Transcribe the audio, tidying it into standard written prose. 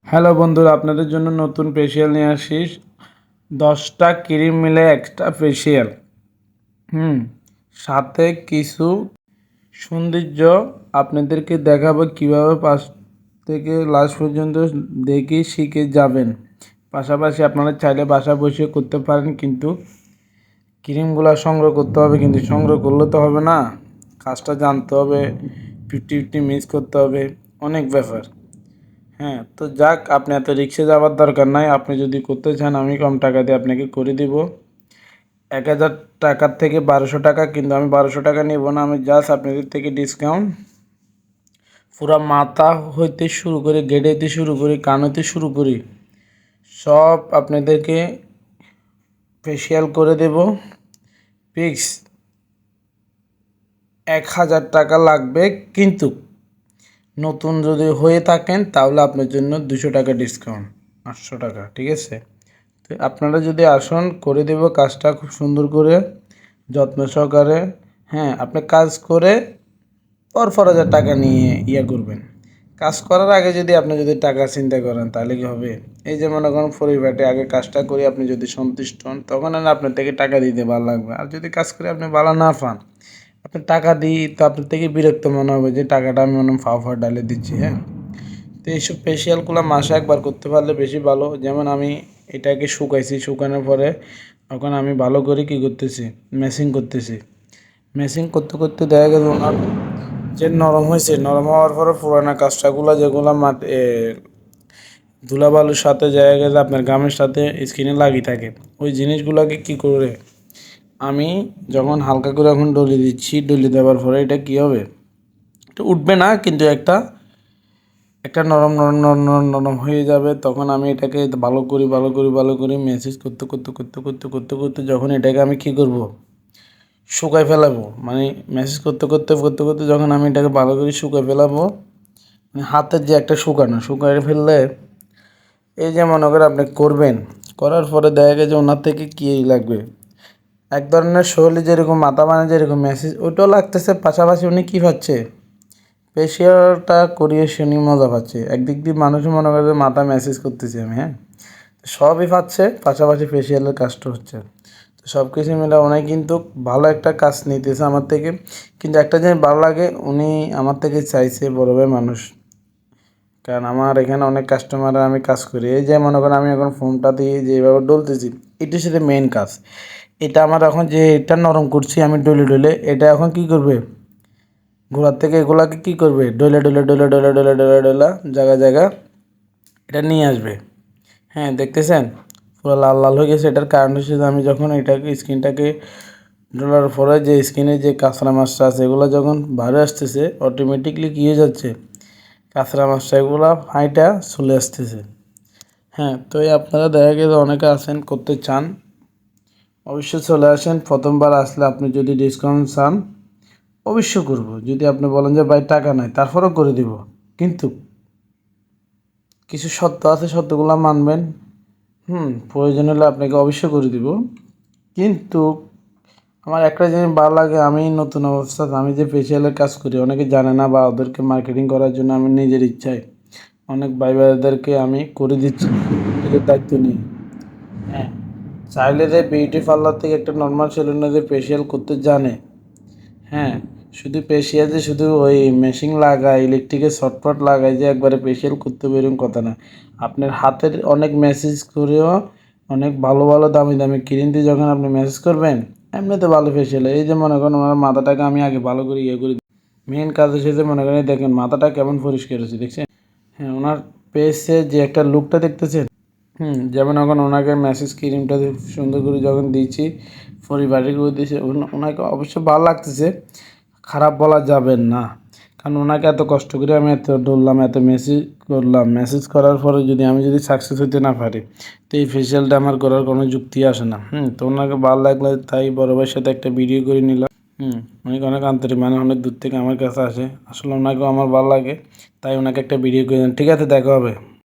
Hello বন্ধুরা, আপনাদের জন্য নতুন ফেসিয়াল নিয়ে আসি। 10টা ক্রিম মিলে একটা ফেসিয়াল। সাথে কিছু সৌন্দর্য আপনাদেরকে দেখাবো কিভাবে পাশ থেকে লাস্ট পর্যন্ত দেখে শিখে যাবেন। পাশাপাশি আপনারা চাইলে বাসা বসে করতে পারেন, কিন্তু ক্রিমগুলো সংগ্রহ করতে হবে। কিন্তু সংগ্রহ করলে তো হবে না, কাজটা জানতে হবে, 50-50 মিক্স করতে হবে, অনেক ব্যাপার। তো যাক, আপনি এত রিক্সে যাওয়ার দরকার নাই। আপনি যদি করতে চান, আমি কম টাকা দিয়ে আপনাকে করে দিব। 1000 টাকার থেকে 1200 টাকা, কিন্তু আমি 1200 টাকা নেব না। আমি জাস্ট আপনাদের থেকে ডিসকাউন্ট পুরো মাথা হইতে শুরু করে, গেড়ে হইতে শুরু করি, কান হইতে শুরু করি, সব আপনাদেরকে ফেসিয়াল করে দেব। ফিক্স 1000 টাকা লাগবে, কিন্তু নতুন যদি হয়ে থাকেন তাহলে আপনার জন্য 200 টাকা ডিসকাউন্ট, 800 টাকা, ঠিক আছে? তো আপনারা যদি আসুন, করে দেব কাজটা খুব সুন্দর করে, যত্ন সহকারে। আপনি কাজ করে পর 1000 টাকা নিয়ে করবেন। কাজ করার আগে যদি আপনি টাকা চিন্তা করেন, তাহলে কি হবে? এই যে মনে করেন পরিবারে আগে কাজটা করি, আপনি যদি সন্তুষ্ট হন, তখন আর আপনার থেকে টাকা দিতে ভালো লাগবে। আর যদি কাজ করে আপনি ভালো না পান, আপনি টাকা দিই তো আপনার থেকে বিরক্ত মনে হবে যে টাকাটা আমি মনে ফাও ডালে দিচ্ছি। তো এইসব ফেসিয়ালগুলো মাসে একবার করতে পারলে বেশি ভালো। যেমন আমি এটাকে শুকাইছি, শুকানোর পরে এখন আমি ভালো করে কী করতেছি, মেশিং করতেছি। মেশিং করতে করতে দেখা গেল ওনার যে নরম হয়েছে, নরম হওয়ার পরে পুরানো কাজটাগুলো যেগুলো ধুলাবালুর সাথে জায়গা গেলে আপনার গামের সাথে স্কিনে লাগিয়ে থাকে, ওই জিনিসগুলোকে কী করে আমি যখন হালকা করে এখন ডলে দিচ্ছি, ডলে দেওয়ার পরে এটা কী হবে, এটা উঠবে না, কিন্তু একটা একটা নরম নরম নরম নরম নরম হয়ে যাবে। তখন আমি এটাকে ভালো করি মেসেজ করতে করতে করতে করতে করতে করতে যখন এটাকে আমি কী করব, শুকাই ফেলাবো। মানে মেসেজ করতে করতে করতে করতে যখন আমি এটাকে ভালো করে শুকাই ফেলাবো, মানে হাতের যে একটা শুকাই ফেললে, এই যে মনে করে আপনি করবেন, করার পরে দেখা গেছে ওনার থেকে কী লাগবে, এক ধরনের শরীরে যেরকম মাথা মানে যেরকম মেসেজ ওইটাও লাগতেছে, পাশাপাশি উনি কী পাচ্ছে, ফেসিয়ালটা করিয়ে শুনি মজা পাচ্ছে। একদিক দিয়ে মানুষ মনে করে যে মাথা ম্যাসেজ করতেছি আমি, সবই পাচ্ছে, পাশাপাশি ফেসিয়ালের কাজটা হচ্ছে। তো সব কিছু মিলে উনি কিন্তু ভালো একটা কাজ নিতেছে আমার থেকে। কিন্তু একটা জিনিস ভালো লাগে, উনি আমার থেকে চাইছে বড় ভাই মানুষ, কারণ আমার এখানে অনেক কাস্টমার আমি কাজ করি। এই যে মনে করেন আমি এখন ফোনটা দিয়ে যেভাবে ডলতেছি, এটার সাথে মেন কাজ এটা আমার। এখন যে এটা নরম করছি আমি ডলে ডলে, এটা এখন কি করবে, গোড়ার থেকে এগুলাকে কী করবে, ডলে ডলে ডলে ডলে ডলে ডলে ডলা জায়গা জায়গা এটা নিয়ে আসবে। দেখতেছেন পুরো লাল লাল হয়ে গেছে। এটার কারণ হচ্ছে যে আমি যখন এটাকে স্কিনটাকে ডলার পরে যে স্কিনে যে কাঁচরা মাছটা আছে এগুলো যখন বাইরে আসতেছে, অটোমেটিকলি কী হয়ে যাচ্ছে, কাঁচরা মাছটা এগুলো ফাইটা চলে আসতেছে। তো আপনারা দেখা গেলে অনেকে আছেন করতে চান, অবশ্যই চলে আসেন। প্রথমবার আসলে আপনি যদি ডিসকাউন্ট চান, অবশ্য করব। যদি আপনি বলেন যে ভাই টাকা নাই, তারপরেও করে দিব, কিন্তু কিছু শর্ত আছে, শর্তগুলো মানবেন। প্রয়োজন হলে আপনাকে অবশ্যই করে দিব। কিন্তু আমার একটা জিনিস ভালো লাগে, আমি নতুন অবস্থা, আমি যে ফেসিয়ালের কাজ করি অনেকে জানে না, বা ওদেরকে মার্কেটিং করার জন্য আমি নিজের ইচ্ছায় অনেক ভাই ভাইদেরকে আমি করে দিচ্ছি, এদের দায়িত্ব নিই। হ্যাঁ চাইলে যে বিউটি পার্লার থেকে একটা নর্মাল সেলুনে যে ফেসিয়াল করতে জানে, শুধু ফেসিয়াল যে শুধু ওই মেশিন লাগায়, ইলেকট্রিকের শর্টকাট লাগায় যে একবারে ফেসিয়াল করতে হবে এরকম কথা না। আপনার হাতের অনেক মেসেজ করেও অনেক ভালো ভালো দামি দামি ক্রিম দিয়ে যখন আপনি মেসেজ করবেন, এমনিতে ভালো ফেসিয়াল। এই যে মনে করেন ওনার মাথাটাকে আমি আগে ভালো করে করি, মেন কাজ হচ্ছে মনে করেন দেখেন মাথাটা কেমন পরিষ্কার হচ্ছে, দেখছেন? ওনার পেসে যে একটা লুকটা দেখতেছেন। যেমন এখন ওনাকে মেসেজ ক্রিমটা সুন্দর করে যখন দিয়েছি, পরিবারের করে দিয়েছি, ওনাকে অবশ্য ভালো লাগতেছে, খারাপ বলা যাবে না। কারণ ওনাকে এত কষ্ট করে আমি এত ডললাম, এত মেসেজ করলাম, মেসেজ করার পরে যদি আমি সাকসেস হতে না পারি, তো এই ফেসিয়ালটা আমার করার কোনো যুক্তি আসে না। তো ওনাকে ভালো লাগলে তাই বড় ভাইয়ের সাথে একটা ভিডিও করে নিলাম। অনেক অনেক আন্তরিক, মানে অনেক দূর থেকে আমার কাছে আসে, আসলে ওনাকেও আমার ভালো লাগে, তাই ওনাকে একটা ভিডিও করে দিলাম। ঠিক আছে, দেখা হবে।